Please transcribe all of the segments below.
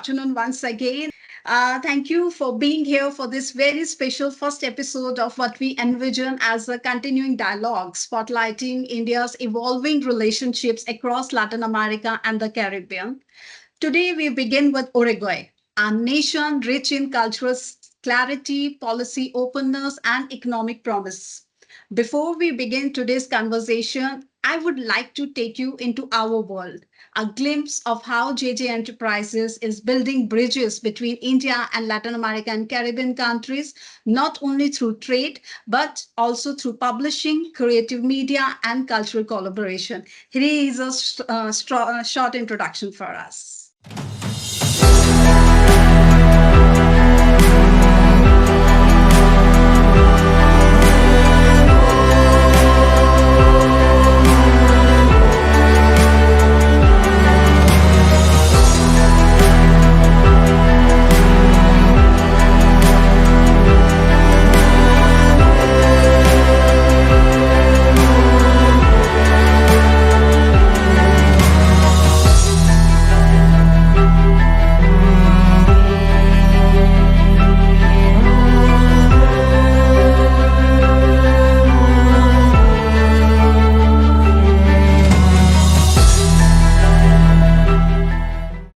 afternoon once again. Thank you for being here for this very special first episode of what we envision as a continuing dialogue, spotlighting India's evolving relationships across Latin America and the Caribbean. Today, we begin with Uruguay, a nation rich in cultural clarity, policy openness, and economic promise. Before we begin today's conversation, I would like to take you into our world, a glimpse of how JJ Enterprises is building bridges between India and Latin America and Caribbean countries, not only through trade, but also through publishing, creative media, and cultural collaboration. Here is a short introduction for us.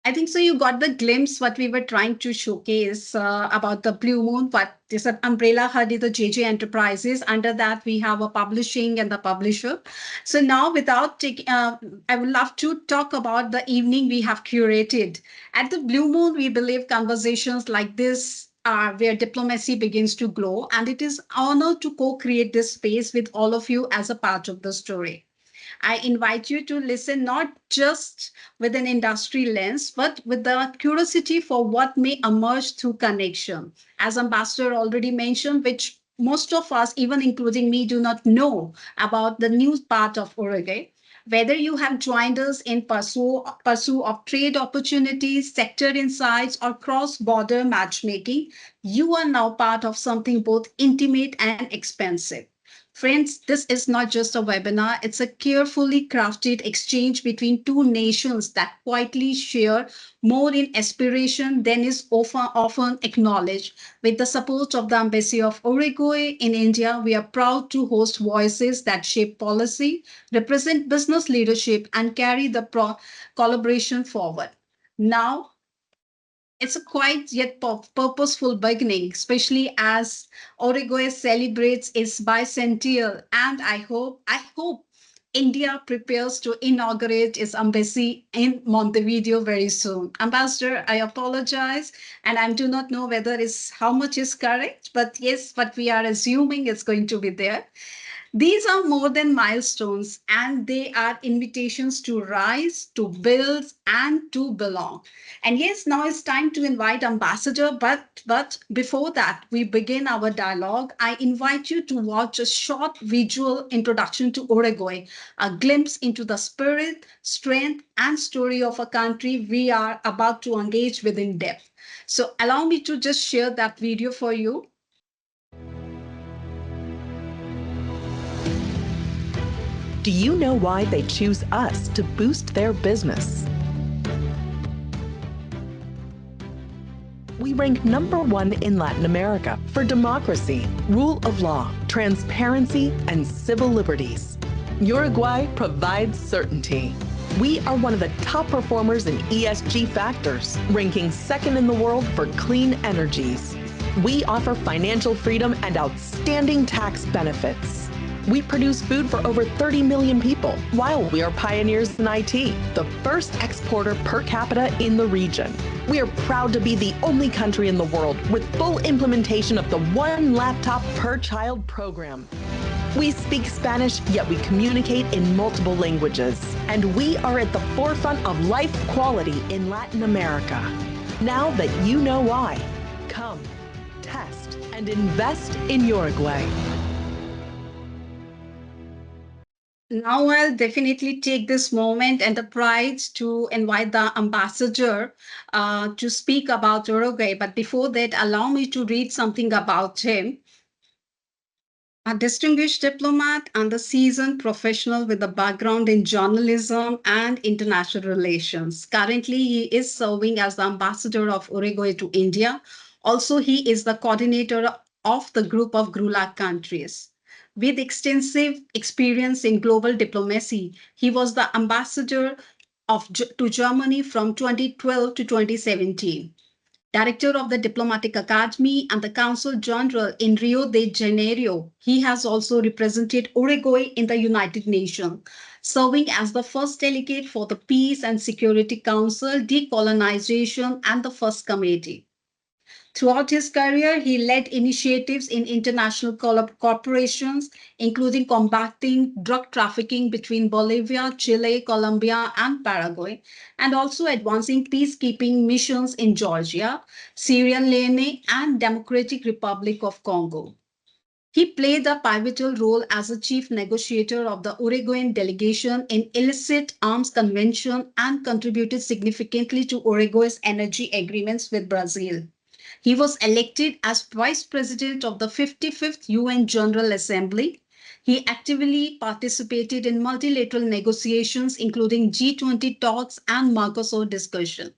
I think so. You got the glimpse what we were trying to showcase about the Blue Moon. What is an umbrella head is the JJ Enterprises. Under that, we have a publishing and the publisher. So now, without taking, I would love to talk about the evening we have curated. At the Blue Moon, we believe conversations like this are where diplomacy begins to glow, and it is honor to co-create this space with all of you as a part of the story. I invite you to listen not just with an industry lens, but with the curiosity for what may emerge through connection. As Ambassador already mentioned, which most of us, even including me, do not know about the new part of Uruguay. Whether you have joined us in pursuit of trade opportunities, sector insights, or cross-border matchmaking, you are now part of something both intimate and expensive. Friends, this is not just a webinar, it's a carefully crafted exchange between two nations that quietly share more in aspiration than is often acknowledged. With the support of the Embassy of Uruguay in India, we are proud to host voices that shape policy, represent business leadership, and carry the collaboration forward. Now, it's a quiet yet purposeful beginning, especially as Uruguay celebrates its bicentennial, and I hope India prepares to inaugurate its embassy in Montevideo very soon. Ambassador, I apologize, and I do not know whether it's how much is correct, but yes, but we are assuming it's going to be there. These are more than milestones, and they are invitations to rise, to build, and to belong. And yes, now it's time to invite Ambassador, but before that, we begin our dialogue. I invite you to watch a short visual introduction to Uruguay, a glimpse into the spirit, strength, and story of a country we are about to engage with in depth. So allow me to just share that video for you. Do you know why they choose us to boost their business? We rank #1 in Latin America for democracy, rule of law, transparency, and civil liberties. Uruguay provides certainty. We are one of the top performers in ESG factors, ranking 2nd in the world for clean energies. We offer financial freedom and outstanding tax benefits. We produce food for over 30 million people, while we are pioneers in IT, the first exporter per capita in the region. We are proud to be the only country in the world with full implementation of the one laptop per child program. We speak Spanish, yet we communicate in multiple languages. And we are at the forefront of life quality in Latin America. Now that you know why, come, test, and invest in Uruguay. Now I'll definitely take this moment and the pride to invite the ambassador to speak about Uruguay. But before that, allow me to read something about him. A distinguished diplomat and a seasoned professional with a background in journalism and international relations. Currently, he is serving as the ambassador of Uruguay to India. Also, he is the coordinator of the group of GRULAC countries. With extensive experience in global diplomacy, he was the ambassador to Germany from 2012 to 2017. Director of the Diplomatic Academy and the Consul General in Rio de Janeiro. He has also represented Uruguay in the United Nations, serving as the first delegate for the Peace and Security Council, Decolonization, and the First Committee. Throughout his career, he led initiatives in international corporations, including combating drug trafficking between Bolivia, Chile, Colombia, and Paraguay, and also advancing peacekeeping missions in Georgia, Sierra Leone, and Democratic Republic of Congo. He played a pivotal role as a chief negotiator of the Uruguayan delegation in illicit arms convention and contributed significantly to Uruguay's energy agreements with Brazil. He was elected as vice president of the 55th UN General Assembly. He actively participated in multilateral negotiations, including G20 talks and Mercosur discussion.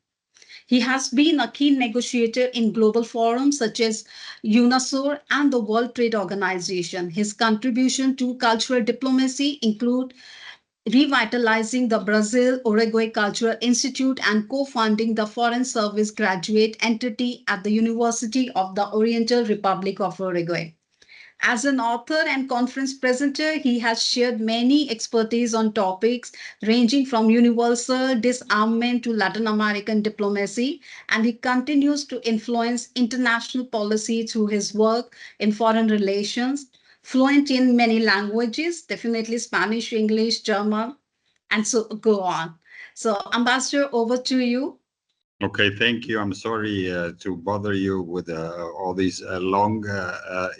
He has been a key negotiator in global forums such as UNASUR and the World Trade Organization. His contribution to cultural diplomacy include revitalizing the Brazil Uruguay Cultural Institute and co-founding the Foreign Service graduate entity at the University of the Oriental Republic of Uruguay. As an author and conference presenter, he has shared many expertise on topics ranging from universal disarmament to Latin American diplomacy, and he continues to influence international policy through his work in foreign relations, fluent in many languages, definitely Spanish, English, German, and so go on. So, Ambassador, over to you. Okay, thank you. I'm sorry to bother you with all these long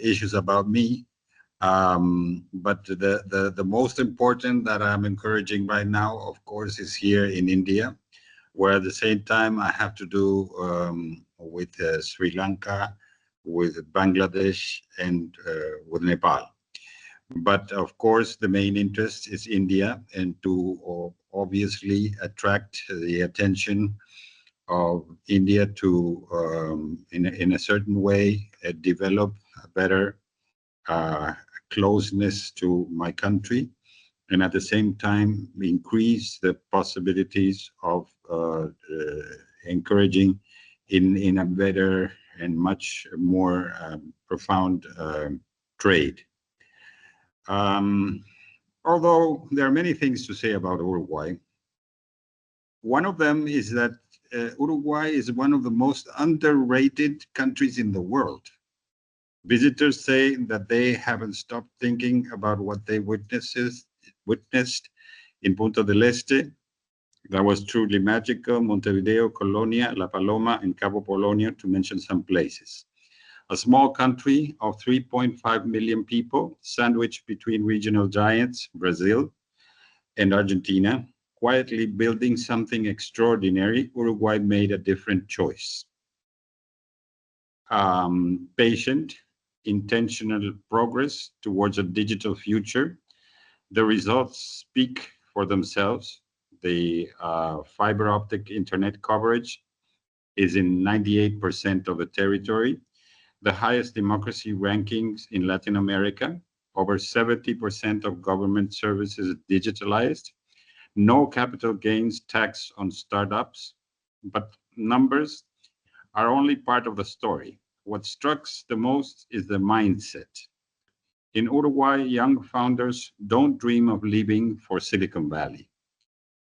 issues about me. But the most important that I'm encouraging right now, of course, is here in India, where at the same time I have to do with Sri Lanka, with Bangladesh, and with Nepal. But of course, the main interest is India, and to obviously attract the attention of India to, in a certain way, develop a better uh, closeness to my country, and at the same time increase the possibilities of encouraging in a better and much more profound trade. Although there are many things to say about Uruguay, one of them is that Uruguay is one of the most underrated countries in the world. Visitors say that they haven't stopped thinking about what they witnessed in Punta del Este. That was truly magical. Montevideo, Colonia, La Paloma, and Cabo Polonio, to mention some places. A small country of 3.5 million people, sandwiched between regional giants, Brazil and Argentina, quietly building something extraordinary. Uruguay made a different choice. Patient, intentional progress towards a digital future. The results speak for themselves. The fiber optic internet coverage is in 98% of the territory. The highest democracy rankings in Latin America, over 70% of government services digitalized, no capital gains tax on startups, but numbers are only part of the story. What strikes the most is the mindset. In Uruguay, young founders don't dream of leaving for Silicon Valley.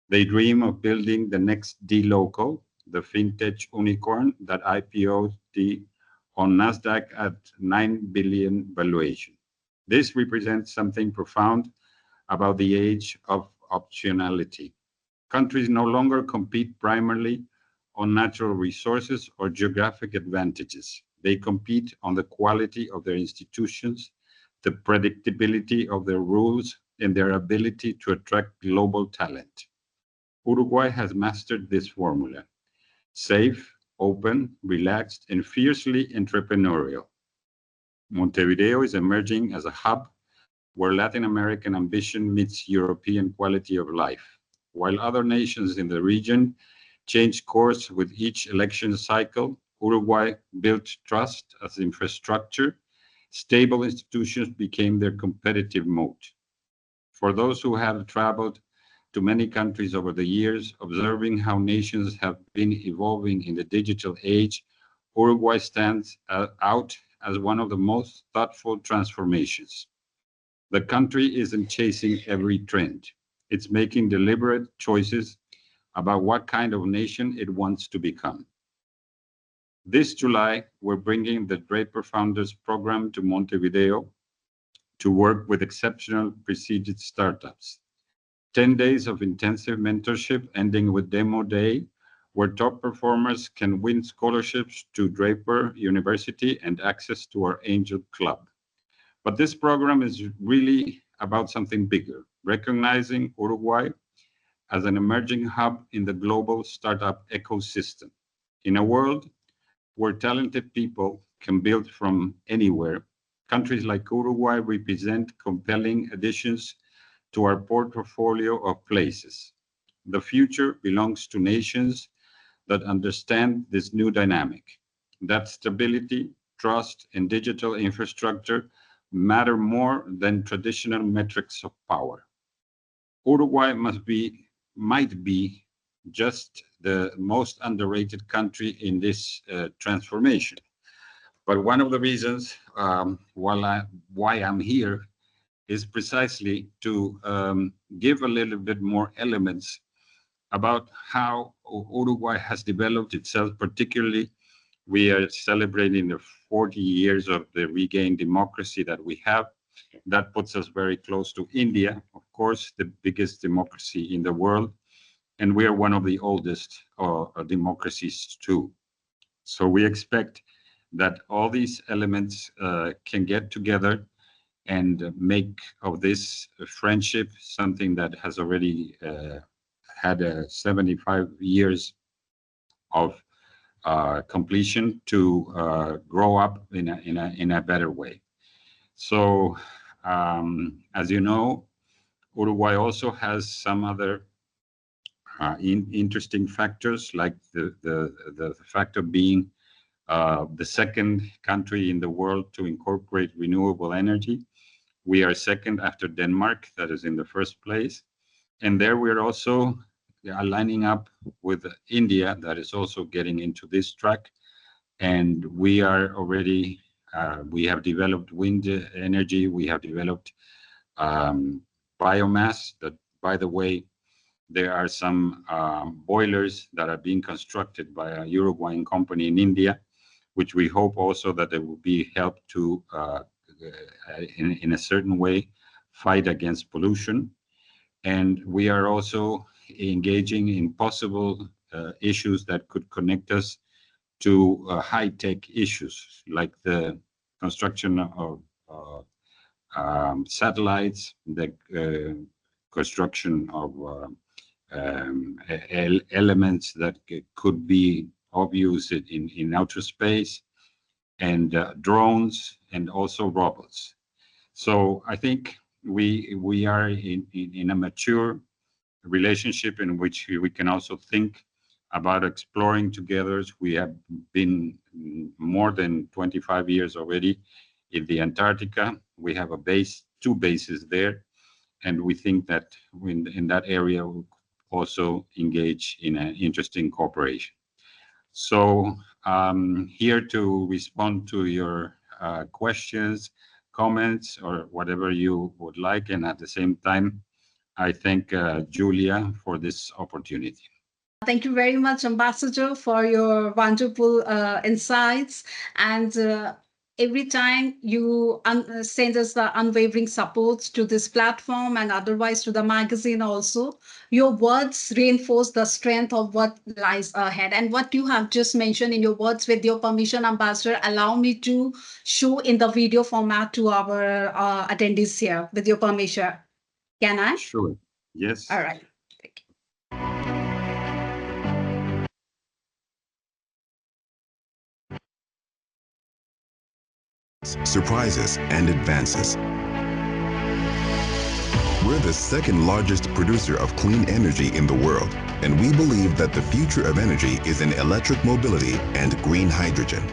They dream of building the next dLocal, the fintech unicorn that IPO'd on NASDAQ at 9 billion valuation. This represents something profound about the age of optionality. Countries no longer compete primarily on natural resources or geographic advantages. They compete on the quality of their institutions, the predictability of their rules, and their ability to attract global talent. Uruguay has mastered this formula: safe, open, relaxed, and fiercely entrepreneurial. Montevideo is emerging as a hub where Latin American ambition meets European quality of life. While other nations in the region changed course with each election cycle, Uruguay built trust as infrastructure. Stable institutions became their competitive moat. For those who have traveled to many countries over the years, observing how nations have been evolving in the digital age, Uruguay stands out as one of the most thoughtful transformations. The country isn't chasing every trend. It's making deliberate choices about what kind of nation it wants to become. This July, we're bringing the Draper Founders Program to Montevideo to work with exceptional preceded startups. 10 days of intensive mentorship ending with Demo Day, where top performers can win scholarships to Draper University and access to our Angel Club. But this program is really about something bigger, recognizing Uruguay as an emerging hub in the global startup ecosystem. In a world where talented people can build from anywhere, countries like Uruguay represent compelling additions to our portfolio of places. The future belongs to nations that understand this new dynamic, that stability, trust, and digital infrastructure matter more than traditional metrics of power. Uruguay might be just the most underrated country in this transformation. But one of the reasons why I'm here is precisely to give a little bit more elements about how Uruguay has developed itself. Particularly, we are celebrating the 40 years of the regained democracy that we have. That puts us very close to India, of course, the biggest democracy in the world. And we are one of the oldest democracies too. So we expect that all these elements can get together and make of this friendship something that has already had 75 years of completion to grow up in a better way. So, as you know, Uruguay also has some other interesting factors, like the fact of being the second country in the world to incorporate renewable energy. We are second after Denmark, that is in the first place. And there we're also lining up with India, that is also getting into this track. And we are already, we have developed wind energy, we have developed biomass that, by the way, there are some boilers that are being constructed by a Uruguayan company in India, which we hope also that they will be helped to, in a certain way, fight against pollution. And we are also engaging in possible issues that could connect us to high-tech issues, like the construction of satellites, the construction of elements that could be of use in outer space, and drones, and also robots. So I think we are in a mature relationship in which we can also think about exploring together. We have been more than 25 years already in the Antarctica. We have a base, two bases there, and we think that in that area we'll also engage in an interesting cooperation. So here to respond to your questions, comments, or whatever you would like, and at the same time, I thank Jjuliaa for this opportunity. Thank you very much, Ambassador, for your wonderful insights. And every time you send us the unwavering support to this platform and otherwise to the magazine also, your words reinforce the strength of what lies ahead. And what you have just mentioned in your words, with your permission, Ambassador, allow me to show in the video format to our attendees here, with your permission. Can I? Sure. Yes. All right. innovations, surprises, and advances. We're the second largest producer of clean energy in the world, and we believe that the future of energy is in electric mobility and green hydrogen.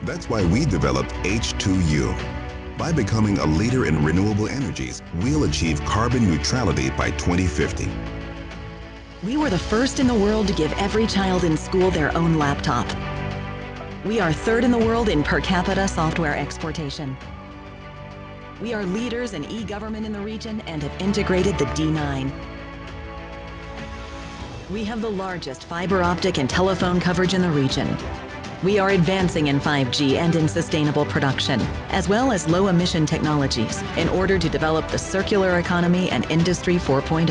That's why we developed H2U. By becoming a leader in renewable energies, we'll achieve carbon neutrality by 2050. We were the first in the world to give every child in school their own laptop. We are third in the world in per capita software exportation. We are leaders in e-government in the region and have integrated the D9. We have the largest fiber optic and telephone coverage in the region. We are advancing in 5G and in sustainable production, as well as low-emission technologies in order to develop the circular economy and Industry 4.0.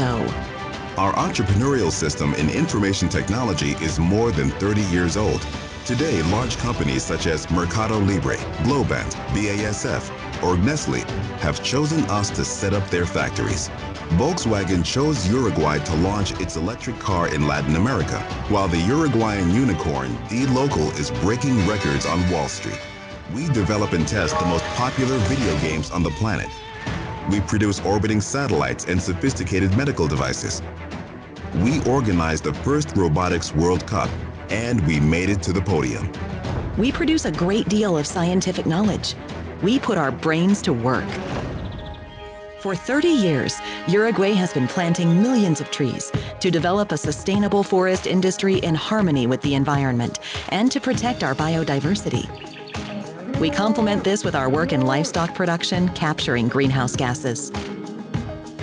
Our entrepreneurial system in information technology is more than 30 years old. Today, large companies such as Mercado Libre, Globant, BASF, or Nestle have chosen us to set up their factories. Volkswagen chose Uruguay to launch its electric car in Latin America, while the Uruguayan unicorn D-Local is breaking records on Wall Street. We develop and test the most popular video games on the planet. We produce orbiting satellites and sophisticated medical devices. We organized the first Robotics World Cup, and we made it to the podium. We produce a great deal of scientific knowledge. We put our brains to work. For 30 years, Uruguay has been planting millions of trees to develop a sustainable forest industry in harmony with the environment and to protect our biodiversity. We complement this with our work in livestock production, capturing greenhouse gases.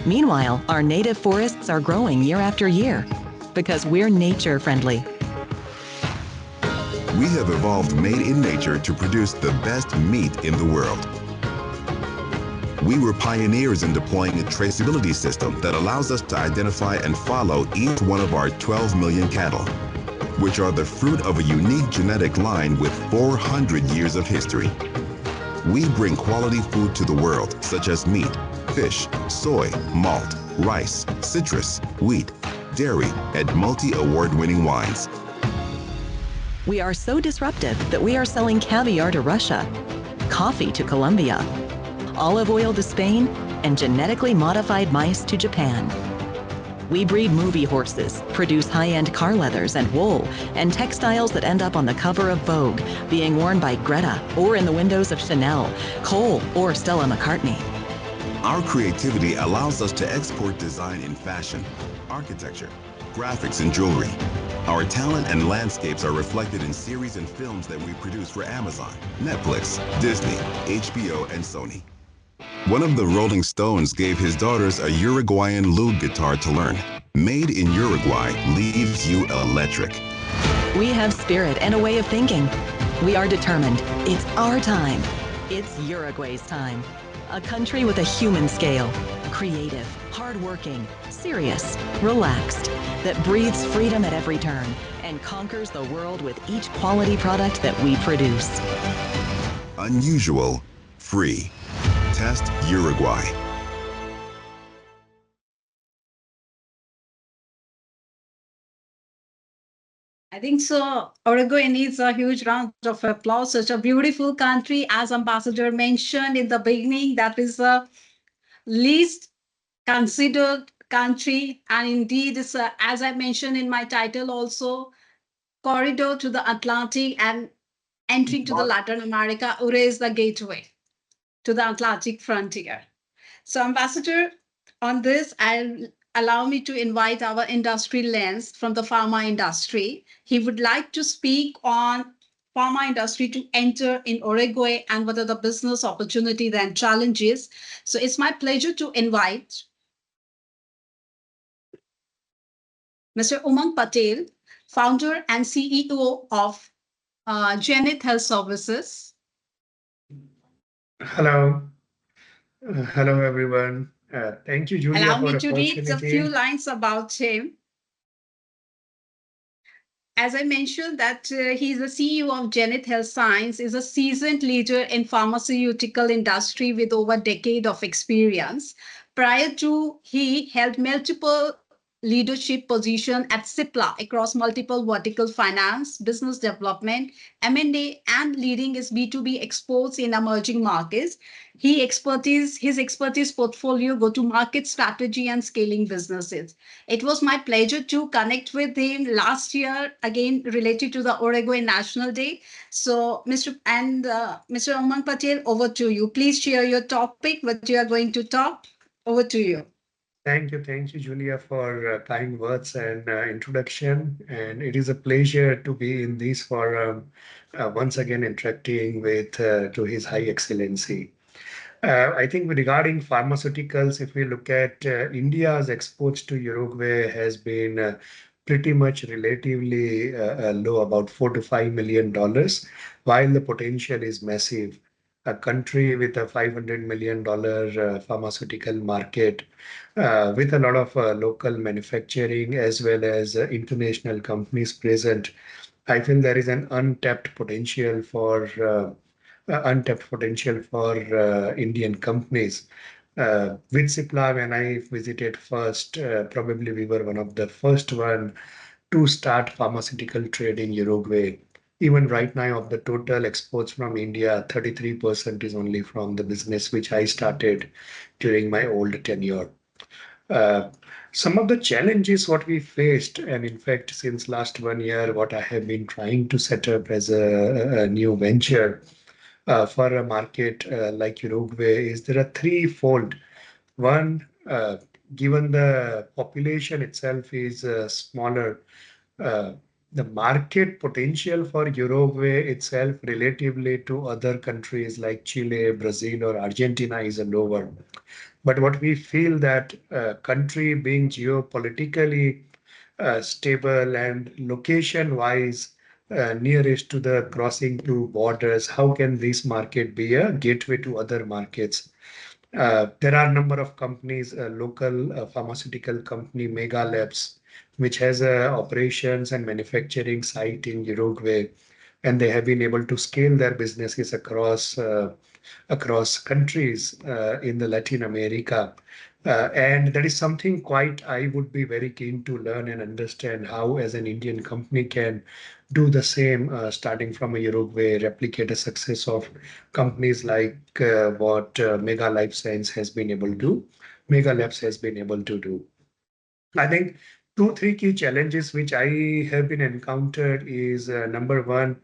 Meanwhile, our native forests are growing year after year because we're nature-friendly. We have evolved made in nature to produce the best meat in the world. We were pioneers in deploying a traceability system that allows us to identify and follow each one of our 12 million cattle, which are the fruit of a unique genetic line with 400 years of history. We bring quality food to the world, such as meat, fish, soy, malt, rice, citrus, wheat, dairy, and multi-award-winning wines. We are so disruptive that we are selling caviar to Russia, coffee to Colombia, olive oil to Spain, and genetically modified mice to Japan. We breed movie horses, produce high-end car leathers and wool, and textiles that end up on the cover of Vogue, being worn by Greta or in the windows of Chanel, Cole, or Stella McCartney. Our creativity allows us to export design in fashion, architecture, graphics, and jewelry. Our talent and landscapes are reflected in series and films that we produce for Amazon, Netflix, Disney, HBO, and Sony. One of the Rolling Stones gave his daughters a Uruguayan lute guitar to learn. Made in Uruguay leaves you electric. We have spirit and a way of thinking. We are determined. It's our time. It's Uruguay's time. A country with a human scale, creative, hardworking, serious, relaxed, that breathes freedom at every turn and conquers the world with each quality product that we produce. Unusual, free. Test Uruguay. I think so. Uruguay needs a huge round of applause. Such a beautiful country, as Ambassador mentioned in the beginning, that is the least considered country. And indeed, it's as I mentioned in my title also, corridor to the Atlantic and entering to the Latin America. Ure is the gateway to the Atlantic frontier. So, Ambassador, on this, I'll allow me to invite our industry lens from the pharma industry. He would like to speak on pharma industry to enter in Uruguay and what are the business opportunities and challenges. So it's my pleasure to invite Mr. Umang Patel, founder and CEO of Janet Health Services. Hello. Hello, everyone. Thank you, Jjuliaa, Allow for me to read a opportunity. few lines about him. As I mentioned, that he's the CEO of Janet Health Science, is a seasoned leader in pharmaceutical industry with over a decade of experience. Prior to, he held multiple leadership position at Cipla across multiple vertical finance, business development, M&A, and leading his B2B exports in emerging markets. His expertise portfolio, go-to-market strategy, and scaling businesses. It was my pleasure to connect with him last year, again related to the Uruguay National Day. So, Mr. Umang Patel, over to you. Please share your topic, what you are going to talk. Over to you. Thank you, Jjuliaa, for kind words and introduction. And it is a pleasure to be in this forum, once again interacting with to His High Excellency. I think regarding pharmaceuticals, if we look at India's exports to Uruguay has been pretty much relatively low, about $4 to $5 million, while the potential is massive. A country with a $500 million pharmaceutical market, with a lot of local manufacturing as well as international companies present. I feel there is an untapped potential for Indian companies. With Cipla, when I visited first, probably we were one of the first one to start pharmaceutical trade in Uruguay. Even right now, of the total exports from India, 33% is only from the business which I started during my old tenure. Uh, some of the challenges what we faced, and in fact, since last 1 year, what I have been trying to set up as a new venture for a market like Uruguay is there are threefold. One, given the population itself is smaller, uh, the market potential for Uruguay itself relatively to other countries like Chile, Brazil, or Argentina is a lower. But what we feel that country being geopolitically stable and location-wise nearest to the crossing to borders, how can this market be a gateway to other markets? There are a number of companies, local pharmaceutical company, Mega Labs, which has operations and manufacturing site in Uruguay, and they have been able to scale their businesses across countries in the Latin America. And that is something quite I would be very keen to learn and understand how, as an Indian company, can do the same, starting from a Uruguay, replicate a success of companies like what Mega Labs has been able to do. I think two, three key challenges which I have been encountered is number one,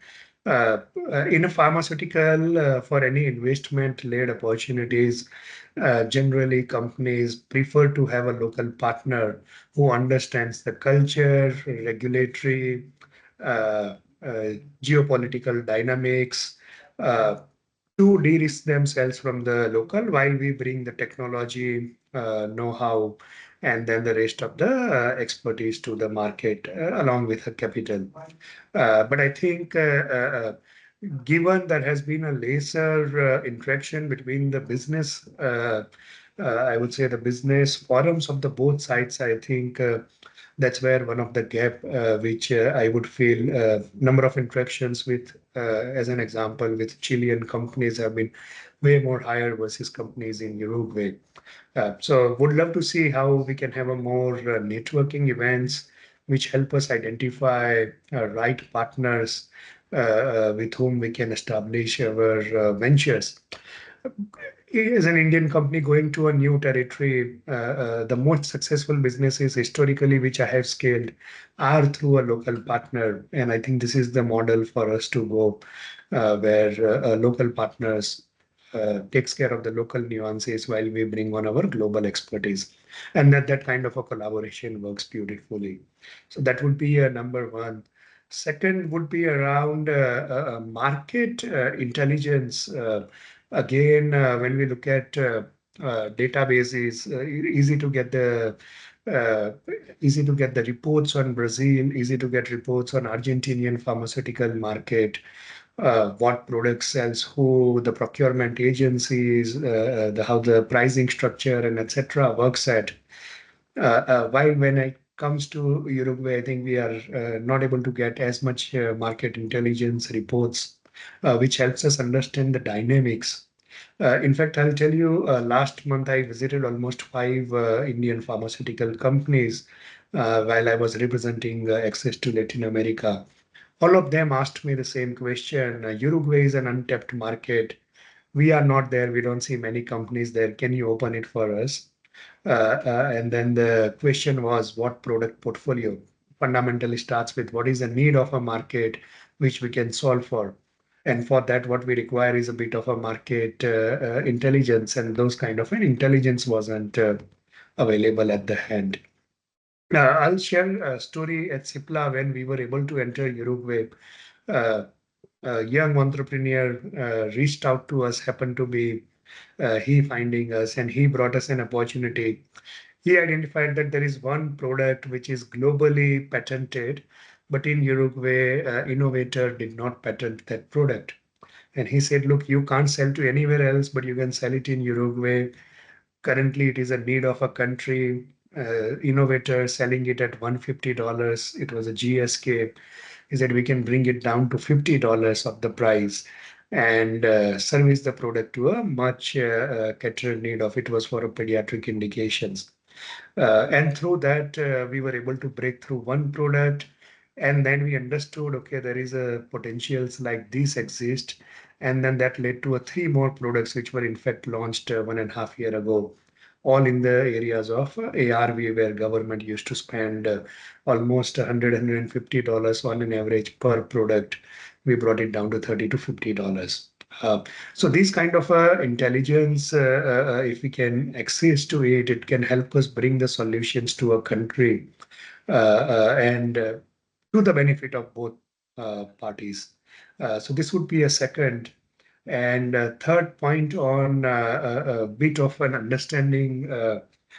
in a pharmaceutical, for any investment-led opportunities, generally companies prefer to have a local partner who understands the culture, regulatory, uh, uh, geopolitical dynamics, uh, to de-risk themselves from the local while we bring the technology, know-how, and then the rest of the expertise to the market along with the capital. But I think given there has been a lesser interaction between the business, I would say the business forums of the both sides, I think that's where one of the gap, which I would feel number of interactions with, as an example, with Chilean companies have been way more higher versus companies in Uruguay. So would love to see how we can have a more networking events which help us identify right partners with whom we can establish our ventures. As an Indian company going to a new territory, the most successful businesses historically which I have scaled are through a local partner. And I think this is the model for us to go, where local partners takes care of the local nuances while we bring on our global expertise. And that kind of a collaboration works beautifully. So that would be number one. Second would be around market intelligence. Again, when we look at databases, uh, easy to get the reports on Brazil, easy to get reports on Argentinian pharmaceutical market, what products sells who, the procurement agencies, how the pricing structure and etc. works at. While when it comes to Uruguay, I think we are not able to get as much market intelligence reports, which helps us understand the dynamics. In fact, I'll tell you, last month I visited almost five Indian pharmaceutical companies while I was representing access to Latin America. All of them asked me the same question. Uruguay is an untapped market. We are not there. We don't see many companies there. Can you open it for us? And then the question was, what product portfolio? Fundamentally starts with what is the need of a market which we can solve for. And for that, what we require is a bit of a market intelligence, and those kind of an intelligence wasn't available at the hand. I'll share a story at Cipla when we were able to enter Uruguay. Uh, a young entrepreneur reached out to us, happened to be he finding us, and he brought us an opportunity. He identified that there is one product which is globally patented, but in Uruguay, innovator did not patent that product. And he said, look, you can't sell to anywhere else, but you can sell it in Uruguay. Currently, it is a need of a country. Innovator selling it at $150. It was a GSK. He said we can bring it down to $50 of the price and service the product to a much catered need of it was for a pediatric indications. And through that, we were able to break through one product. And then we understood, okay, there is a potentials like these exist. And then that led to a three more products, which were in fact launched 1.5 years ago, all in the areas of ARV, where government used to spend almost $100, $150 on an average per product. We brought it down to $30 to $50. So these kind of intelligence, if we can access to it, it can help us bring the solutions to a country and to the benefit of both parties. So this would be a second. And third point on a bit of an understanding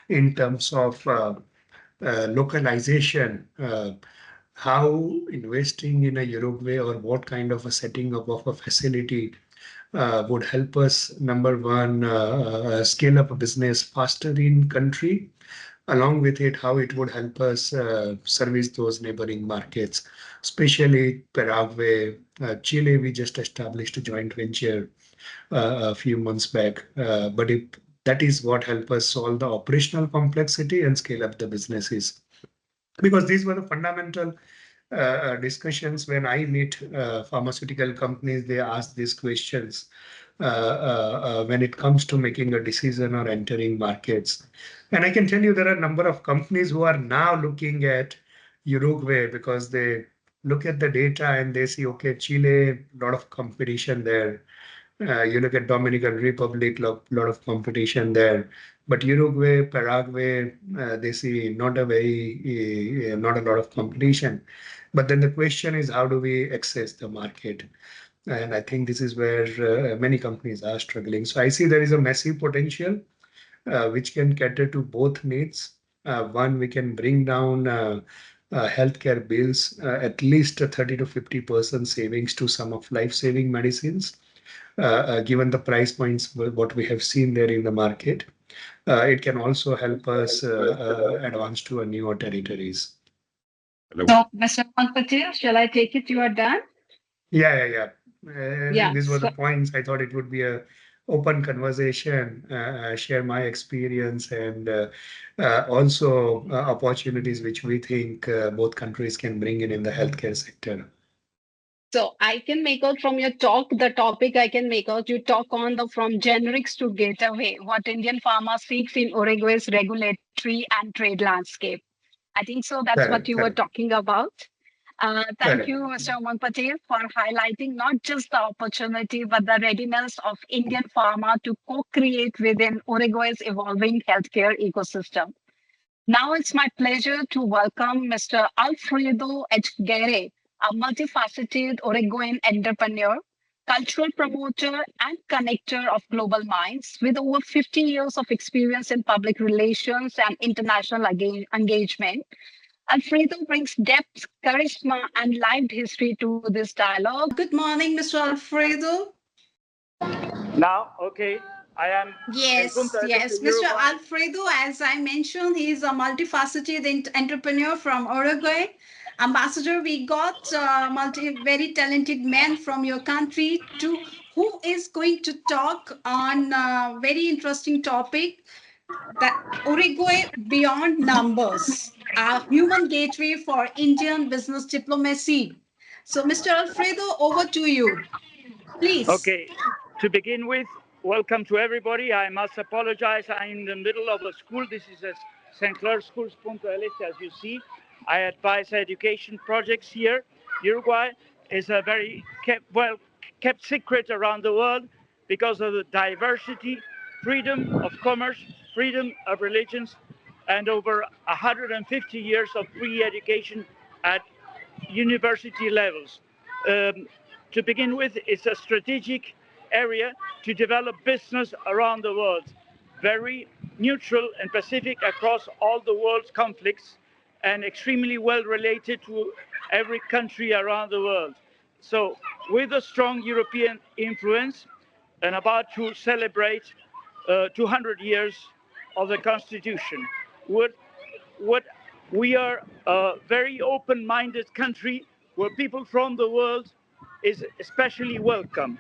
in terms of localization, how investing in a Uruguay or what kind of a setting up of a facility would help us, number one, scale up a business faster in country. Along with it, how it would help us service those neighboring markets, especially Paraguay, Chile. We just established a joint venture a few months back, but that is what help us solve the operational complexity and scale up the businesses. Because these were the fundamental discussions when I meet pharmaceutical companies, they ask these questions when it comes to making a decision or entering markets. And I can tell you there are a number of companies who are now looking at Uruguay because they look at the data and they see, okay, Chile, a lot of competition there. You look at Dominican Republic, lot of competition there. But Uruguay, Paraguay, they see not a lot of competition. But then the question is, how do we access the market? And I think this is where many companies are struggling. So I see there is a massive potential which can cater to both needs. One, we can bring down healthcare bills, at least a 30 to 50% savings to some of life-saving medicines, given the price points, what we have seen there in the market. It can also help us advance to a newer territories. Hello. So, Mr. Patel, shall I take it? You are done? Yeah. Yeah. These were the So, points. I thought it would be a open conversation, share my experience and also opportunities which we think both countries can bring in the healthcare sector. so I can make out from your talk, the topic I can make out, you talk on the from generics to gateway, what Indian pharma seeks in Uruguay's regulatory and trade landscape. I think so that's what Correct, you were correct, talking about. Thank correct. you, Mr. Umang Patel, for highlighting not just the opportunity, but the readiness of Indian pharma to co-create within Uruguay's evolving healthcare ecosystem. Now it's my pleasure to welcome Mr. Alfredo Gere, a multifaceted Uruguayan entrepreneur, cultural promoter, and connector of global minds with over 50 years of experience in public relations and international engagement. Alfredo brings depth, charisma, and lived history to this dialogue. Good morning, Mr. Alfredo. Now, okay, I am Yes, encountered yes. in Mr. Uruguay. Alfredo, as I mentioned, he is a multifaceted entrepreneur from Uruguay. Ambassador, we got very talented men from your country to who is going to talk on a very interesting topic. The Uruguay beyond numbers, a human gateway for Indian business diplomacy. So, Mr. Alfredo, over to you, please. Okay, to begin with, welcome to everybody. I must apologize. I'm in the middle of a school. This is a St. Clair Schools Punta del Este, as you see. I advise education projects here. Uruguay is a very kept secret around the world because of the diversity, freedom of commerce, freedom of religions, and over 150 years of free education at university levels. Um, to begin with, it's a strategic area to develop business around the world, very neutral and pacific across all the world's conflicts, and extremely well related to every country around the world. So, with a strong European influence and about to celebrate 200 years of the Constitution, what what we are a very open-minded country where people from the world is especially welcome.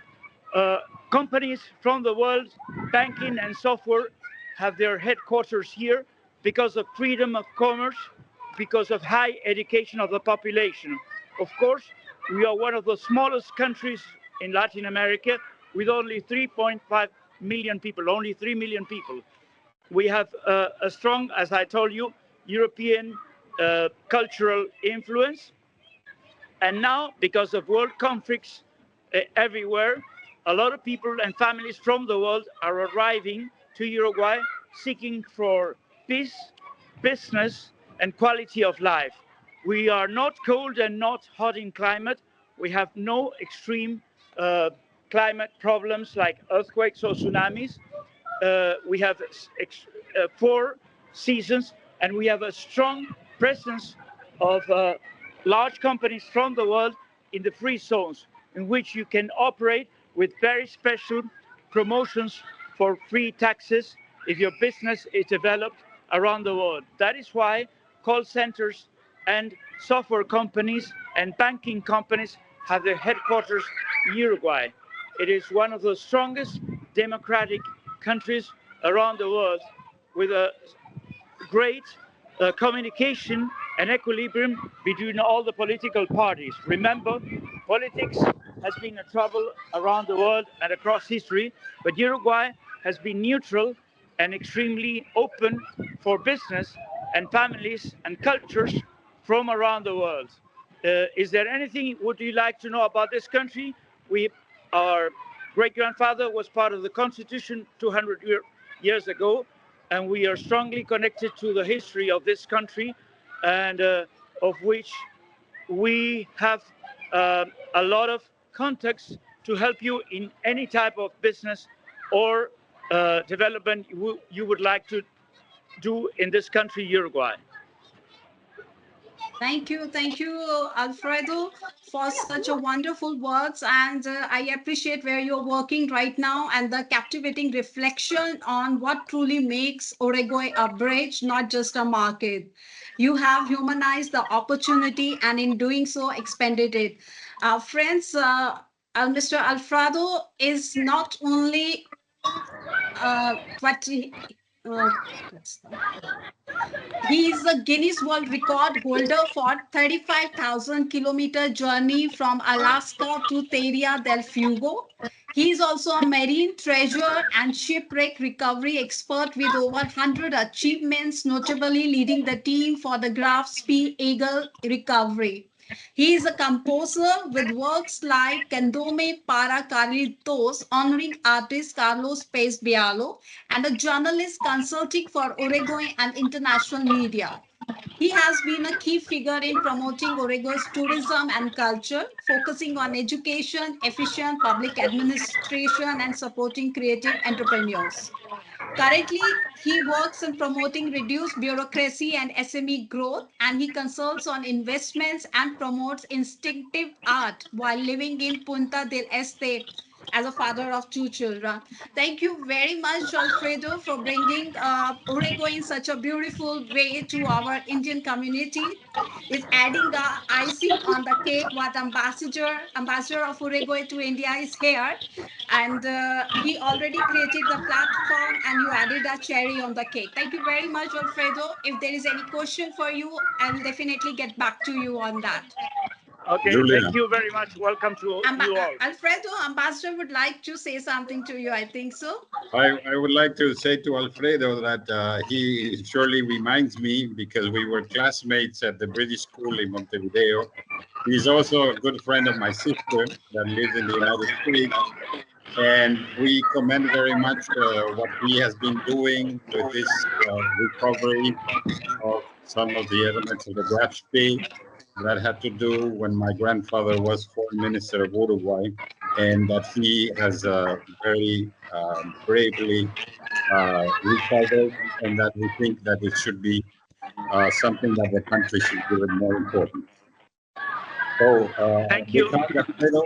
Uh, Companies from the world, banking and software, have their headquarters here because of freedom of commerce, because of high education of the population. Of course, we are one of the smallest countries in Latin America with only 3.5 million people, only 3 million people. We have a strong, as I told you, European cultural influence. And now, because of world conflicts everywhere, a lot of people and families from the world are arriving to Uruguay seeking for peace, business, and quality of life. We are not cold and not hot in climate. We have no extreme climate problems like earthquakes or tsunamis. We have 4 seasons, and we have a strong presence of large companies from the world in the free zones, in which you can operate with very special promotions for free taxes if your business is developed around the world. That is why call centers and software companies and banking companies have their headquarters in Uruguay. It is one of the strongest democratic countries around the world with a great communication and equilibrium between all the political parties. Remember, politics has been a trouble around the world and across history, but Uruguay has been neutral and extremely open for business and families and cultures from around the world. Is there anything would you like to know about this country? Our great grandfather was part of the Constitution 200 years ago, and we are strongly connected to the history of this country, and of which we have a lot of contacts to help you in any type of business or development you would like to do in this country, Uruguay. Thank you, Alfredo, for such a wonderful words. And I appreciate where you're working right now and the captivating reflection on what truly makes Uruguay a bridge, not just a market. You have humanized the opportunity and in doing so expanded it. Friends, Mr. Alfredo is not only what uh, he is the Guinness World Record holder for 35,000-kilometer journey from Alaska to Terra del Fuego. He is also a marine treasure and shipwreck recovery expert with over 100 achievements, notably leading the team for the Graf Spee Eagle recovery. He is a composer with works like Candome para Carlitos, honoring artist Carlos Pez Bialo, and a journalist consulting for Uruguay and international media. He has been a key figure in promoting Uruguay's tourism and culture, focusing on education, efficient public administration, and supporting creative entrepreneurs. Currently, he works in promoting reduced bureaucracy and SME growth, and he consults on investments and promotes instinctive art while living in Punta del Este. as a father of two children. Thank you very much, Alfredo, for bringing Uruguay in such a beautiful way to our Indian community. Is adding the icing on the cake. What ambassador of Uruguay to India is here, and he already created the platform, and you added a cherry on the cake. Thank you very much, Alfredo. If there is any question for you, I'll definitely get back to you on that. Okay, Jjuliaa, thank you very much. Welcome to you all. Alfredo, ambassador would like to say something to you. I think so. I would like to say to Alfredo that he surely reminds me because we were classmates at the British School in Montevideo. He's also a good friend of my sister that lives in the United States. And we commend very much what he has been doing with this recovery of some of the elements of the Graf that had to do when my grandfather was foreign minister of Uruguay, and that he has very bravely recovered, and that we think that it should be something that the country should give it more importance. So, Thank big you. hug, Alfredo.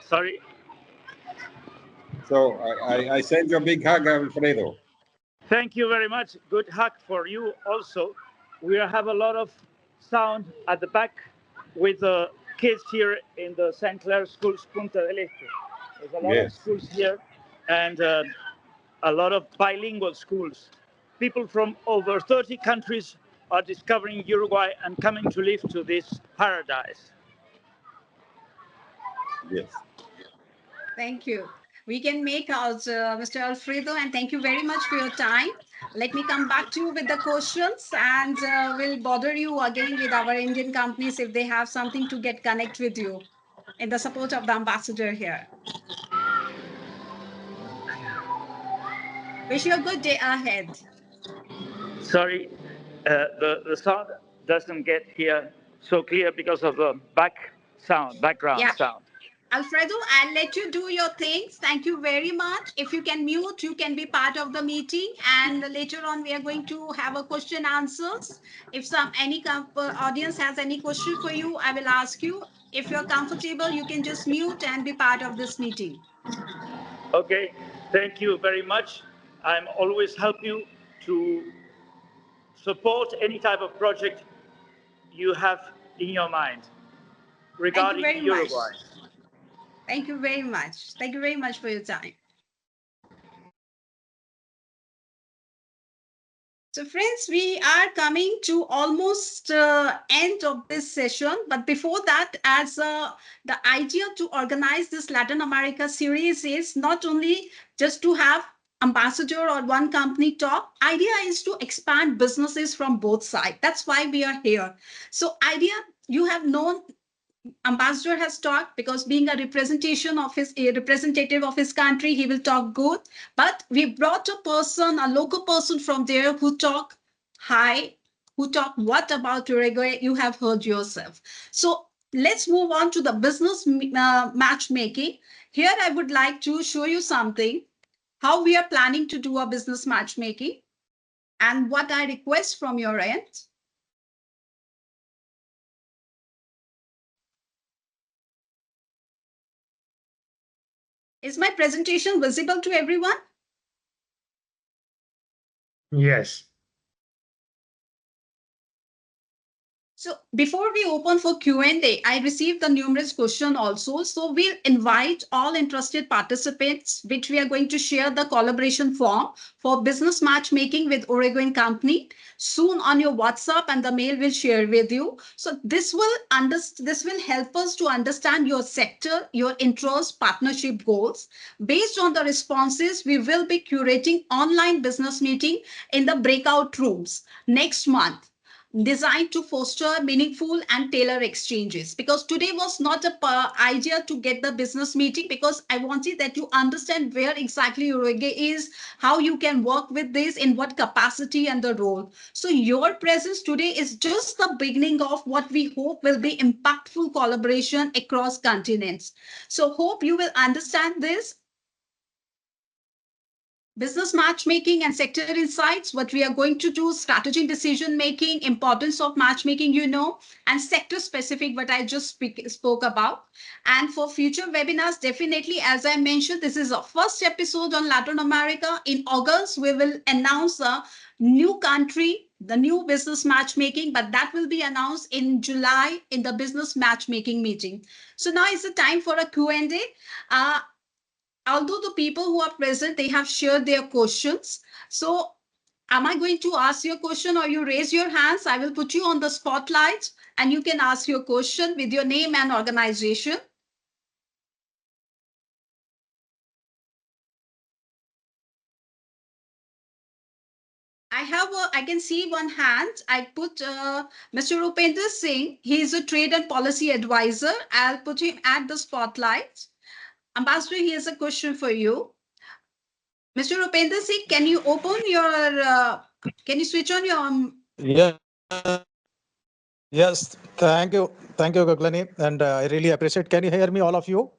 Sorry. So I send you a big hug, Alfredo. Thank you very much. Good hug for you also. We have a lot of sound at the back with the kids here in the St. Clair schools, Punta del Este. There's a lot of Yes. schools here and a lot of bilingual schools. People from over 30 countries are discovering Uruguay and coming to live to this paradise. Yes. Thank you. We can make out, Mr. Alfredo, and thank you very much for your time. Let me come back to you with the questions, and we'll bother you again with our Indian companies if they have something to get connect with you in the support of the ambassador here. Wish you a good day ahead. Sorry, the sound doesn't get here so clear because of the background Yeah. sound. Alfredo, I'll let you do your things. Thank you very much. If you can mute, you can be part of the meeting. And later on, we are going to have a question answers. If any audience has any question for you, I will ask you. If you're comfortable, you can just mute and be part of this meeting. Okay, thank you very much. I'm always help you to support any type of project you have in your mind Thank you regarding very much. Uruguay. Thank you very much. Thank you very much for your time. So friends, we are coming to almost end of this session. But before that, as the idea to organize this Latin America series is not only just to have ambassador or one company talk. Idea is to expand businesses from both sides. That's why we are here. So idea, you have known ambassador has talked because being a representative of his country, he will talk good. But we brought a local person from there who talk high, who talk what about Uruguay. You have heard yourself. So let's move on to the business matchmaking. Here I would like to show you something, how we are planning to do a business matchmaking and what I request from your end. Is my presentation visible to everyone? Yes. So before we open for Q&A, I received the numerous questions also. So we'll invite all interested participants, which we are going to share the collaboration form for business matchmaking with Uruguayan company soon on your WhatsApp, and the mail will share with you. So this will help us to understand your sector, your interest, partnership goals. Based on the responses, we will be curating online business meeting in the breakout rooms next month, designed to foster meaningful and tailor exchanges. Because today was not a idea to get the business meeting, because I wanted that you understand where exactly Uruguay is, how you can work with this, in what capacity and the role. So your presence today is just the beginning of what we hope will be impactful collaboration across continents. So hope you will understand this. business matchmaking and sector insights, what we are going to do, strategy decision making, importance of matchmaking, and sector specific, what I just spoke about. And for future webinars, definitely, as I mentioned, this is our first episode on Latin America. In August, we will announce a new country, the new business matchmaking, but that will be announced in July in the business matchmaking meeting. So now is the time for a Q&A. Although the people who are present, they have shared their questions. So am I going to ask your question or you raise your hands? I will put you on the spotlight and you can ask your question with your name and organization. I can see one hand. I put Mr. Rupender Singh. He is a trade and policy advisor. I'll put him at the spotlight. Ambassador, here's a question for you. Mr. Rupender Singh, can you open your, can you switch on your... Yeah. Yes, thank you. Thank you, Gangwani. And I really appreciate. Can you hear me, all of you?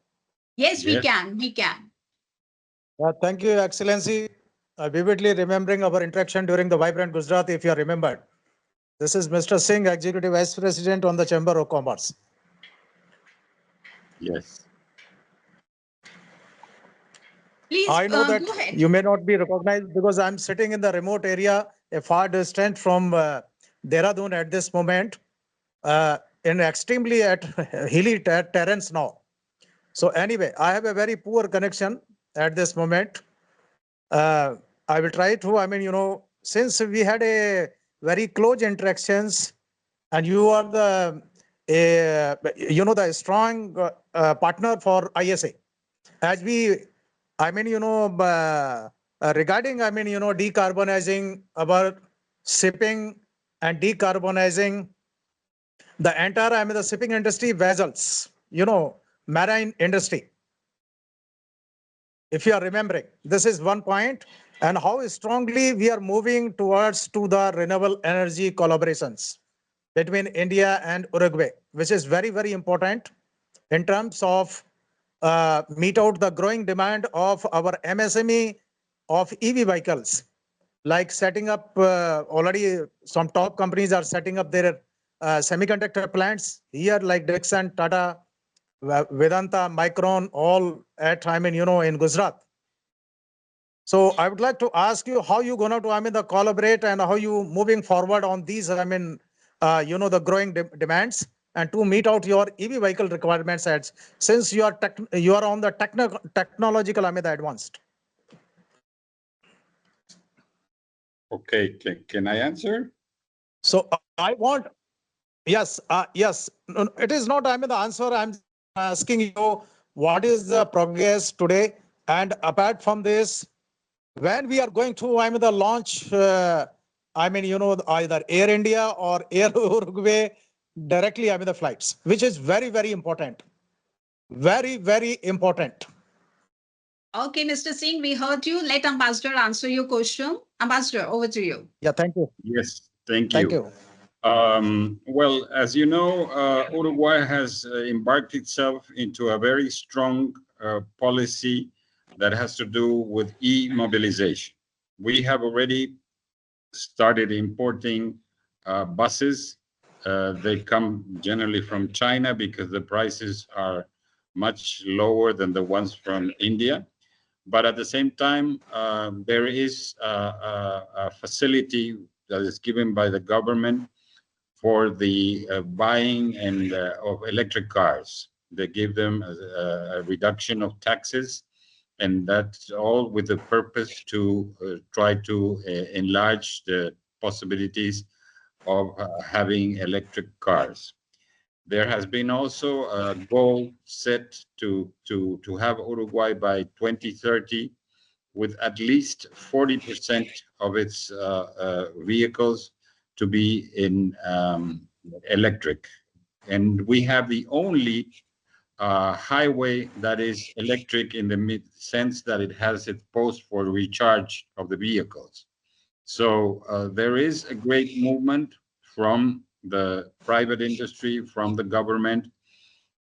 Yes, we Yes. can. We can. Thank you, Excellency. Vividly remembering our interaction during the Vibrant Gujarat, if you are remembered. This is Mr. Singh, Executive Vice President on the Chamber of Commerce. Yes. Please I know that go ahead. you may not be recognized because I'm sitting in the remote area, a far distant from Dehradun at this moment, in extremely at hilly terrains now. So anyway, I have a very poor connection at this moment. I will try to, since we had a very close interactions and you are the strong partner for ISA. As we, regarding, decarbonizing our shipping and decarbonizing the entire, the shipping industry vessels, marine industry. If you are remembering, this is one point, and how strongly we are moving towards to the renewable energy collaborations between India and Uruguay, which is very, very important in terms of meet out the growing demand of our MSME of EV vehicles, like setting up already some top companies are setting up their semiconductor plants here, like Dixon, Tata, Vedanta, Micron, all at, in Gujarat. So I would like to ask you how you going to, the collaborate and how you moving forward on these, the growing demands and to meet out your EV vehicle requirements as since you are on the technological, the advanced. Okay. Can I answer? So I want, yes, yes. It is not, the answer. I'm asking you, what is the progress today? And apart from this, when we are going to, the launch, either Air India or Air Uruguay directly, the flights, which is very, very important. Very, very important. Okay, Mr. Singh, we heard you. Let Ambassador answer your question. Ambassador, over to you. Yeah, thank you. Yes. Thank you. Thank you. Well, as you know, Uruguay has embarked itself into a very strong policy that has to do with e-mobilization. We have already started importing buses. They come generally from China because the prices are much lower than the ones from India. But at the same time, there is a facility that is given by the government for the buying and of electric cars. They give them a reduction of taxes, and that's all with the purpose to try to enlarge the possibilities of having electric cars. There has been also a goal set to have Uruguay by 2030 with at least 40% of its vehicles to be in electric. And we have the only highway that is electric in the sense that it has its post for recharge of the vehicles. So there is a great movement from the private industry, from the government,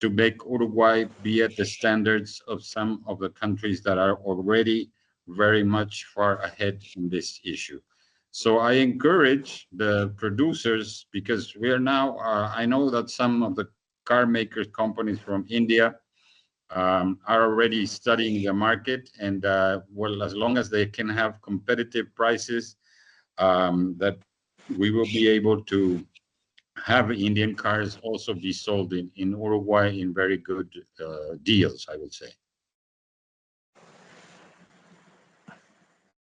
to make Uruguay be at the standards of some of the countries that are already very much far ahead in this issue. So I encourage the producers, because we are now, I know that some of the car makers companies from India are already studying the market, and well, as long as they can have competitive prices, that we will be able to have Indian cars also be sold in Uruguay in very good deals, I would say.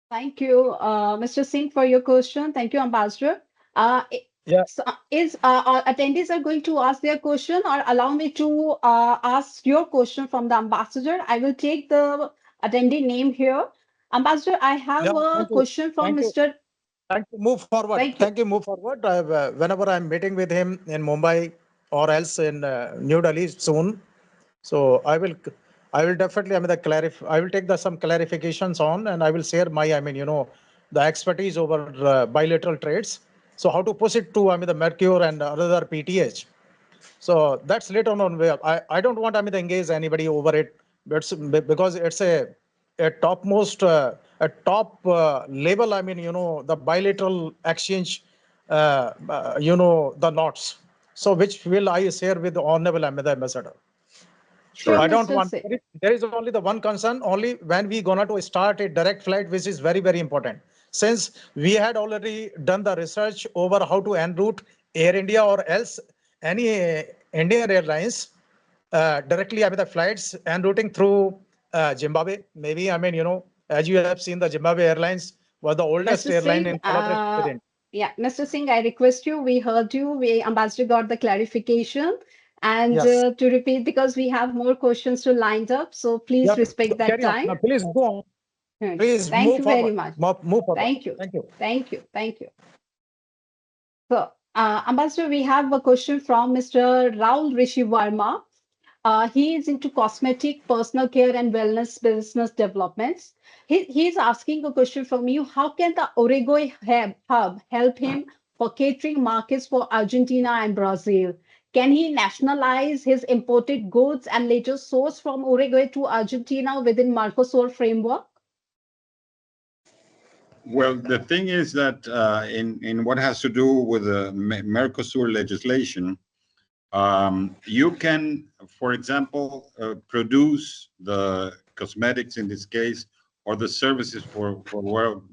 Thank you, Mr. Singh, for your question. Thank you, Ambassador. Yeah, So is our attendees are going to ask their question, or allow me to ask your question from the ambassador? I will take the attendee name here. Ambassador, I have yeah. a Thank you. question from Thank you. Mr. Thank you. Move forward. Thank you. Thank you. Move forward. Whenever I'm meeting with him in Mumbai or else in New Delhi soon, so I will definitely, I will take some clarifications on, and I will share my, the expertise over bilateral trades. So how to push it to, the Mercure and other PTH. So that's later on. Where I don't want, to engage anybody over it, but because it's a topmost, a top level. The bilateral exchange, the knots. So which will I share with the honorable ambassador. Sure, I don't Mr. want. Singh. There is only the one concern. Only when we gonna to start a direct flight, which is very very important. Since we had already done the research over how to en route Air India or else any Indian Airlines directly. The flights en routing through Zimbabwe. Maybe as you have seen, the Zimbabwe Airlines was the oldest Mr. airline Singh, in collaboration with India. yeah, Mr. Singh, I request you. We heard you. We ambassador got the clarification. And Yes. to repeat, because we have more questions to lined up, so please Yep. respect that Carry on. time. Now, please go on. Please Thank move you very forward. much. Move forward. Thank you. Thank you. Thank you. Thank you. So, Ambassador, we have a question from Mr. Raul Rishi Varma. He is into cosmetic, personal care, and wellness business developments. He's asking a question from you. How can the Uruguay hub help him for catering markets for Argentina and Brazil? Can he nationalize his imported goods and later source from Uruguay to Argentina within Mercosur framework? Well, the thing is that in what has to do with the Mercosur legislation, you can, for example, produce the cosmetics in this case, or the services for world,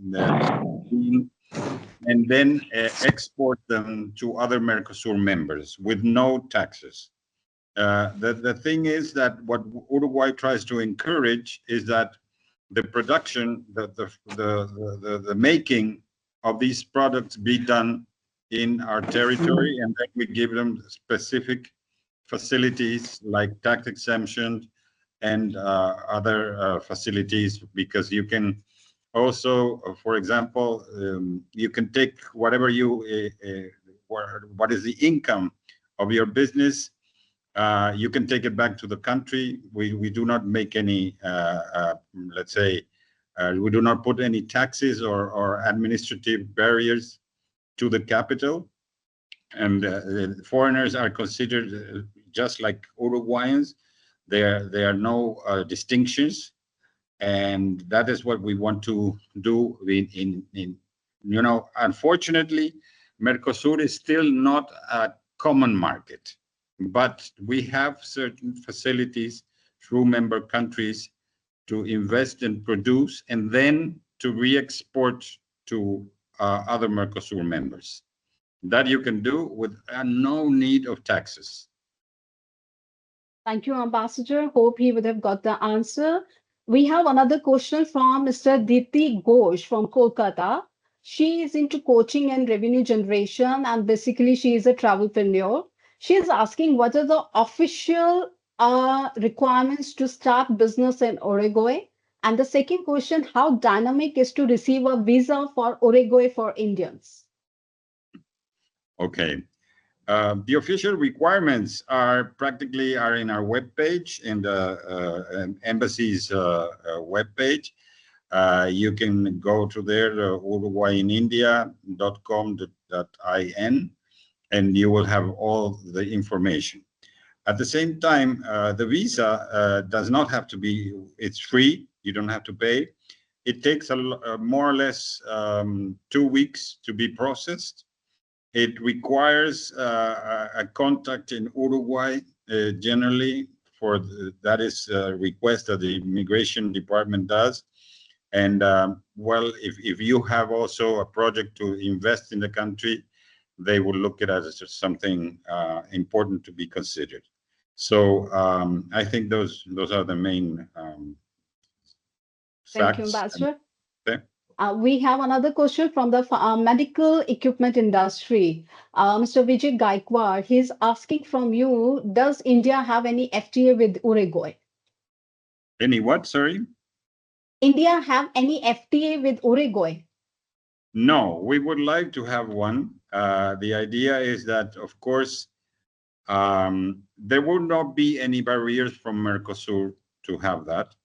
and then export them to other Mercosur members with no taxes. The thing is that what Uruguay tries to encourage is that the production, the making of these products be done in our territory, and then we give them specific facilities like tax exemption and other facilities, because you can also, for example, you can take whatever what is the income of your business, you can take it back to the country. We do not make any, let's say, we do not put any taxes or administrative barriers to the capital. And foreigners are considered just like Uruguayans. There are no distinctions. And that is what we want to do unfortunately, Mercosur is still not a common market, but we have certain facilities through member countries to invest and produce, and then to re-export to other Mercosur members. That you can do with no need of taxes. Thank you, Ambassador. Hope he would have got the answer. We have another question from Mr. Diti Ghosh from Kolkata. She is into coaching and revenue generation, and basically she is a travelpreneur. She is asking what are the official requirements to start business in Uruguay? And the second question, how dynamic is to receive a visa for Uruguay for Indians? Okay. The official requirements are practically in our webpage, in the embassy's webpage. You can go to there, uruguayinIndia.com.in, and you will have all the information. At the same time, the visa does not have to be, it's free, you don't have to pay. It takes more or less 2 weeks to be processed. It requires a contact in Uruguay generally that is a request that the immigration department does. And well, if you have also a project to invest in the country, they will look at it as something important to be considered. So I think those are the main Thank you, facts. Ambassador. Okay. We have another question from the medical equipment industry. Mr. Vijay Gaikwad, he's asking from you, does India have any FTA with Uruguay? Any what, sorry? India have any FTA with Uruguay? No, we would like to have one. The idea is that, of course, there will not be any barriers from Mercosur to have that.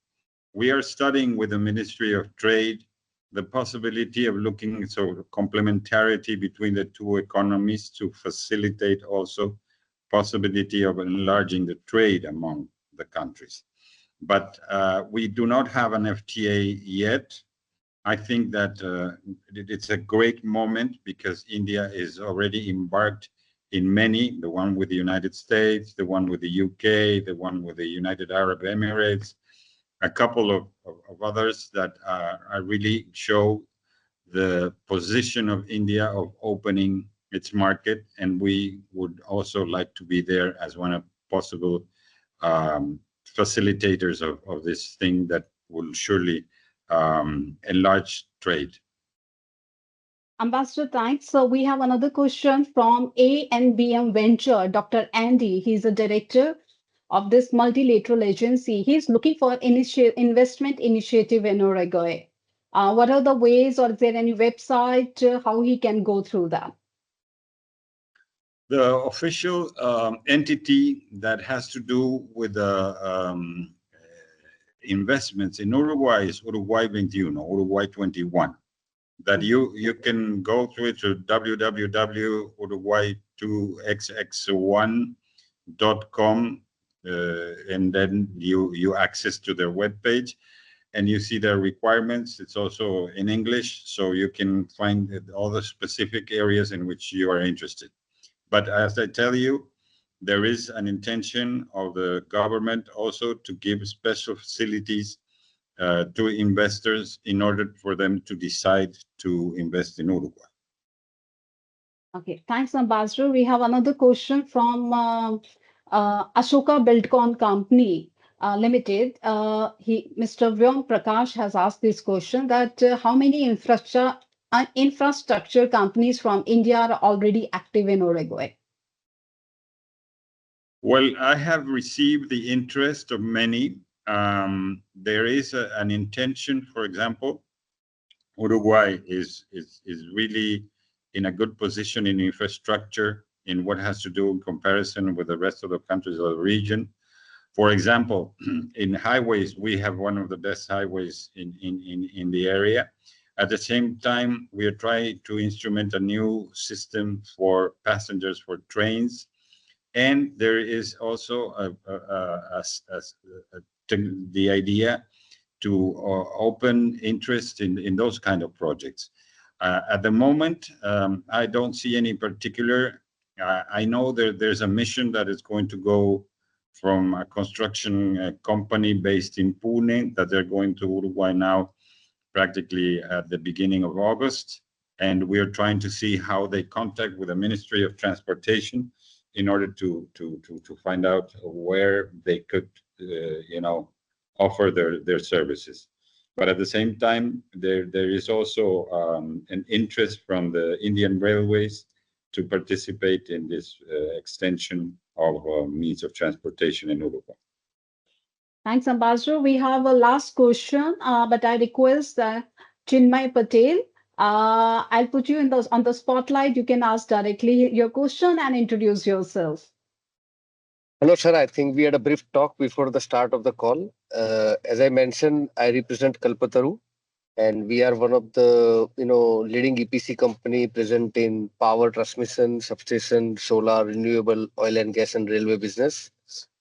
We are studying with the Ministry of Trade the possibility of looking at sort of complementarity between the two economies to facilitate also possibility of enlarging the trade among the countries. But we do not have an FTA yet. I think that it's a great moment because India is already embarked in many, the one with the United States, the one with the UK, the one with the United Arab Emirates, a couple of others that really show the position of India of opening its market. And we would also like to be there as one of possible facilitators of this thing that will surely enlarge trade. Ambassador, thanks. So we have another question from ANBM Venture, Dr. Andy. He's a director of this multilateral agency. He's looking for investment initiative in Uruguay. What are the ways, or is there any website, how he can go through that? The official entity that has to do with the investments in Uruguay is Uruguay 21, Uruguay 21. That you can go through it to www.uruguay2xx1.com and then you access to their webpage and you see their requirements. It's also in English, so you can find all the specific areas in which you are interested. But as I tell you, there is an intention of the government also to give special facilities to investors in order for them to decide to invest in Uruguay. Okay, thanks, Ambassador. We have another question from Ashoka Buildcon Company Limited. Mr. Vyom Prakash has asked this question that how many infrastructure companies from India are already active in Uruguay? Well, I have received the interest of many. There is an intention, for example, Uruguay is really in a good position in infrastructure in what has to do in comparison with the rest of the countries of the region. For example, in highways, we have one of the best highways in the area. At the same time, we are trying to instrument a new system for passengers for trains. And there is also the idea to open interest in those kind of projects. At the moment, I don't see any particular. I know there's a mission that is going to go from a construction company based in Pune, that they're going to Uruguay now practically at the beginning of August. And we are trying to see how they contact with the Ministry of Transportation in order to find out where they could, offer their services. But at the same time, there is also an interest from the Indian Railways to participate in this extension of means of transportation in Uruguay. Thanks, Ambassador. We have a last question, but I request Chinmay Patel. I'll put you on the spotlight. You can ask directly your question and introduce yourself. Hello, sir. I think we had a brief talk before the start of the call. As I mentioned, I represent Kalpataru, and we are one of the leading EPC company present in power transmission, substation, solar, renewable, oil and gas, and railway business.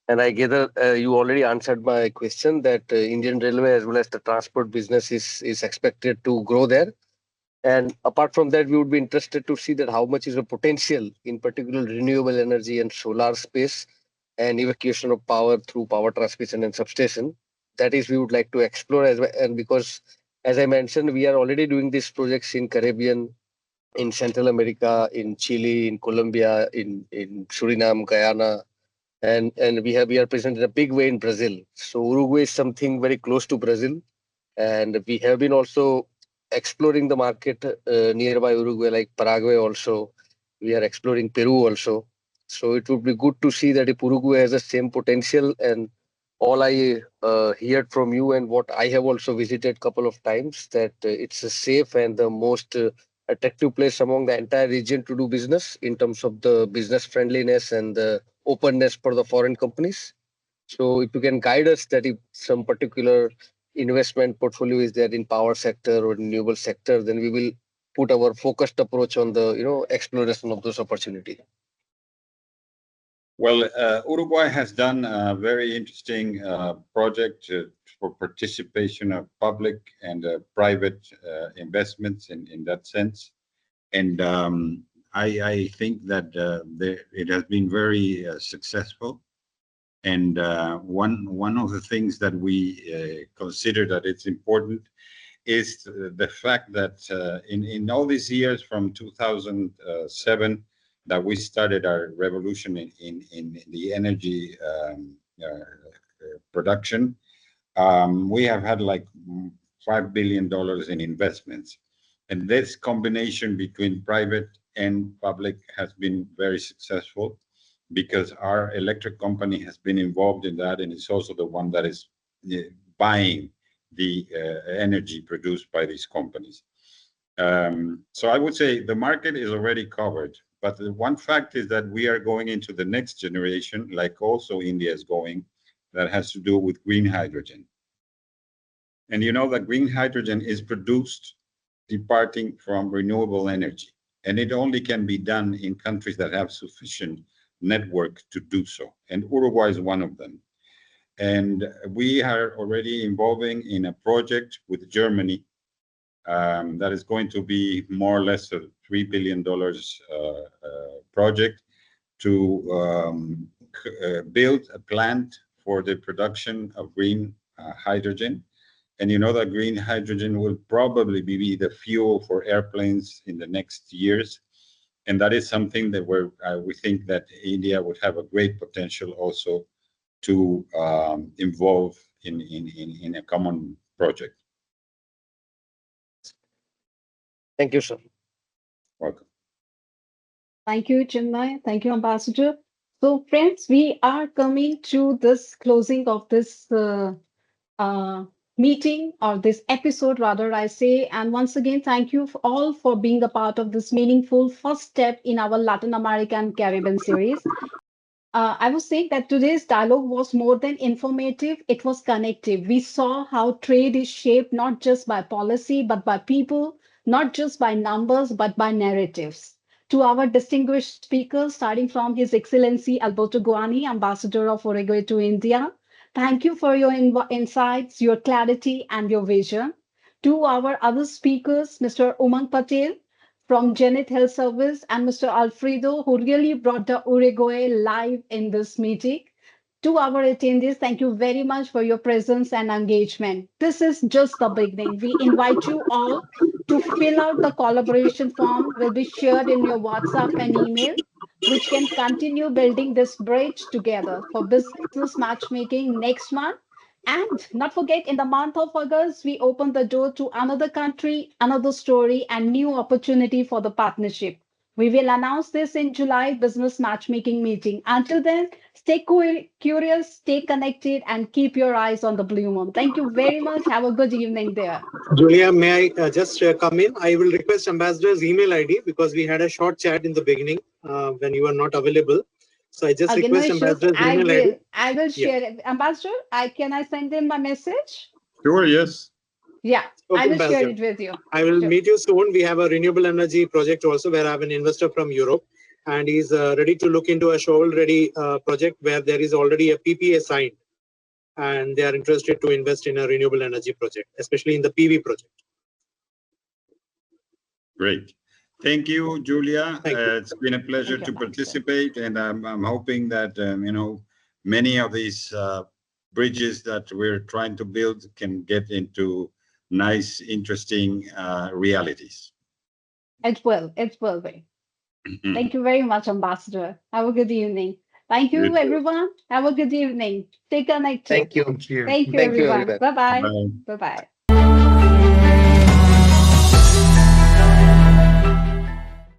And I gather you already answered my question that Indian Railway as well as the transport business is expected to grow there. And apart from that, we would be interested to see that how much is the potential, in particular renewable energy and solar space, and evacuation of power through power transmission and substation. That is, we would like to explore as well. And because, as I mentioned, we are already doing these projects in Caribbean, in Central America, in Chile, in Colombia, in Suriname, Guyana, and we are present in a big way in Brazil. So Uruguay is something very close to Brazil, and we have been also exploring the market nearby Uruguay, like Paraguay. Also, we are exploring Peru also. So it would be good to see that if Uruguay has the same potential, and all I heard from you and what I have also visited couple of times, that it's a safe and the most attractive place among the entire region to do business in terms of the business friendliness and the openness for the foreign companies. So if you can guide us that if some particular investment portfolio is there in power sector or renewable sector, then we will put our focused approach on the exploration of those opportunities. Well, Uruguay has done a very interesting project for participation of public and private investments in that sense. And I think that it has been very successful. And one of the things that we consider that it's important is the fact that in all these years from 2007 that we started our revolution in the energy production, we have had like $5 billion in investments. And this combination between private and public has been very successful because our electric company has been involved in that, and it's also the one that is buying the energy produced by these companies. So I would say the market is already covered, but the one fact is that we are going into the next generation, like also India is going, that has to do with green hydrogen. And you know that green hydrogen is produced departing from renewable energy, and it only can be done in countries that have sufficient network to do so, and Uruguay is one of them. And we are already involving in a project with Germany that is going to be more or less a $3 billion project to build a plant for the production of green hydrogen. And you know that green hydrogen will probably be the fuel for airplanes in the next years. And that is something that we think that India would have a great potential also to involve in a common project. Thank you, sir. Welcome. Thank you, Chinmay. Thank you, Ambassador. So, friends, we are coming to this closing of this meeting, or this episode, rather, I say. And once again, thank you all for being a part of this meaningful first step in our Latin American Caribbean series. I was saying that today's dialogue was more than informative, it was connective. We saw how trade is shaped not just by policy, but by people, not just by numbers, but by narratives. To our distinguished speakers, starting from His Excellency Alberto Guani, Ambassador of Uruguay to India, thank you for your insights, your clarity, and your vision. To our other speakers, Mr. Umang Patel, from Janet Health Service, and Mr. Alfredo, who really brought the Uruguay live in this meeting. To our attendees, thank you very much for your presence and engagement. This is just the beginning. We invite you all to fill out the collaboration form, will be shared in your WhatsApp and email, which can continue building this bridge together for business matchmaking next month. And not forget, in the month of August, we open the door to another country, another story, and new opportunity for the partnership. We will announce this in July business matchmaking meeting. Until then, stay curious, stay connected, and keep your eyes on the blue moon. Thank you very much. Have a good evening there. Jjuliaa, may I just come in? I will request Ambassador's email ID because we had a short chat in the beginning when you were not available. So I just Again, request Ambassador's email ID. I will share it. Ambassador, can I send him my message? Sure, yes. Yeah, Okay, I will Ambassador. share it with you. I will Sure. meet you soon. We have a renewable energy project also where I have an investor from Europe. and he's ready to look into a shovel-ready project where there is already a PPA signed, and they are interested to invest in a renewable energy project, especially in the PV project. Great. Thank you, Jjuliaa. Thank you. It's been a pleasure Thank to you, participate, and I'm hoping that many of these bridges that we're trying to build can get into nice, interesting realities. It will be. Thank you very much, Ambassador. Have a good evening. Thank you, everyone. Have a good evening. Stay connected. Thank you. Thank you. Thank you, Thank you, everyone. everyone. Bye-bye. Bye. Bye-bye.